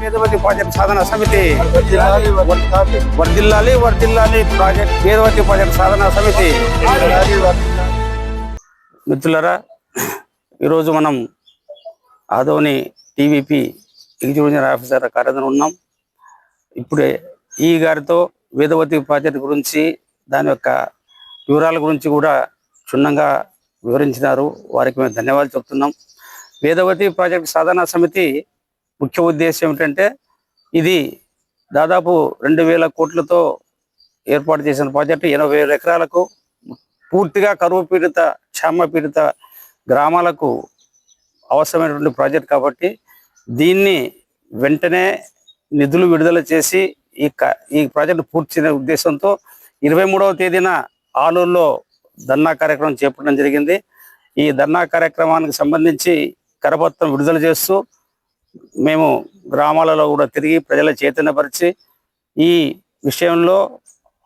Vedavathi project సాధన సమితి వర్ధిల్లాలి వర్ధిల్లాలి ప్రాజెక్ట్ వేదవతి ప్రాజెక్ట్ సాధన సమితి. మిత్రులరా, ఈరోజు మనం Adoni TVP executive engineer officer కార్యాలయంలో ఉన్నాం. ఇప్పుడే ఈ గారితో వేదవతి ప్రాజెక్ట్ గురించి దాని యొక్క వివరాల గురించి కూడా క్షుణ్ణంగా వివరించినారు. వారికి మేము ధన్యవాదాలు చెప్తున్నాం. వేదవతి ప్రాజెక్ట్ సాధనా సమితి ముఖ్య ఉద్దేశం ఏమిటంటే, ఇది దాదాపు 2000 కోట్లతో ఏర్పాటు చేసిన ప్రాజెక్టు. 80,000 ఎకరాలకు పూర్తిగా కరువు పీడిత క్షామ పీడిత గ్రామాలకు అవసరమైనటువంటి ప్రాజెక్ట్ కాబట్టి దీన్ని వెంటనే నిధులు విడుదల చేసి ఈ ప్రాజెక్టు పూర్తి చేసే ఉద్దేశంతో 23వ తేదీన ఆలూరులో ధర్నా కార్యక్రమం చేపట్టడం జరిగింది. ఈ ధర్నా కార్యక్రమానికి సంబంధించి కరపత్రం విడుదల చేస్తూ మేము గ్రామాలలో కూడా తిరిగి ప్రజల చైతన్యపరిచి ఈ విషయంలో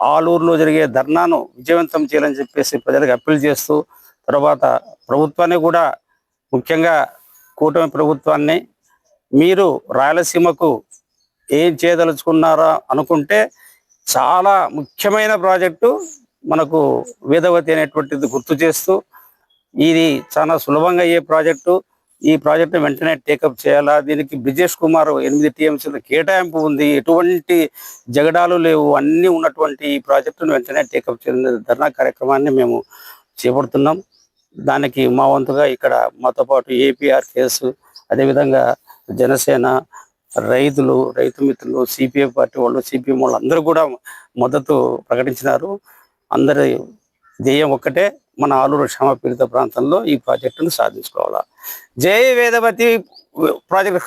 ఆలూరులో జరిగే ధర్నాను విజయవంతం చేయాలని చెప్పేసి ప్రజలకు అప్పీల్ చేస్తూ, తర్వాత ప్రభుత్వాన్ని కూడా, ముఖ్యంగా కూటమి ప్రభుత్వాన్ని, మీరు రాయలసీమకు ఏం చేయదలుచుకున్నారా అనుకుంటే చాలా ముఖ్యమైన ప్రాజెక్టు మనకు వేదవతి అనేటువంటిది గుర్తు చేస్తూ, ఇది చాలా సులభంగా అయ్యే ప్రాజెక్టు. ఈ ప్రాజెక్టును వెంటనే టేకప్ చేయాలా, దీనికి బ్రిజేష్ కుమార్ 8 టీఎంసీల కేటాయింపు ఉంది, ఎటువంటి జగడాలు లేవు, అన్నీ ఉన్నటువంటి ఈ ప్రాజెక్టును వెంటనే టేకప్ చేయాలనే ధర్నా కార్యక్రమాన్ని మేము చేపడుతున్నాం. దానికి మా వంతుగా ఇక్కడ మాతో పాటు ఏపీఆర్ కేసు, అదేవిధంగా జనసేన, రైతులు, రైతు మిత్రులు, సిపిఐ పార్టీ వాళ్ళు, సిపిఎం వాళ్ళు అందరూ కూడా మద్దతు ప్రకటించినారు. అందరి ధ్యేయం ఒక్కటే, మన ఆలూరు క్షామ పీడిత ప్రాంతంలో ఈ ప్రాజెక్టును సాధించుకోవాలా. జై వేదవతి ప్రాజెక్టు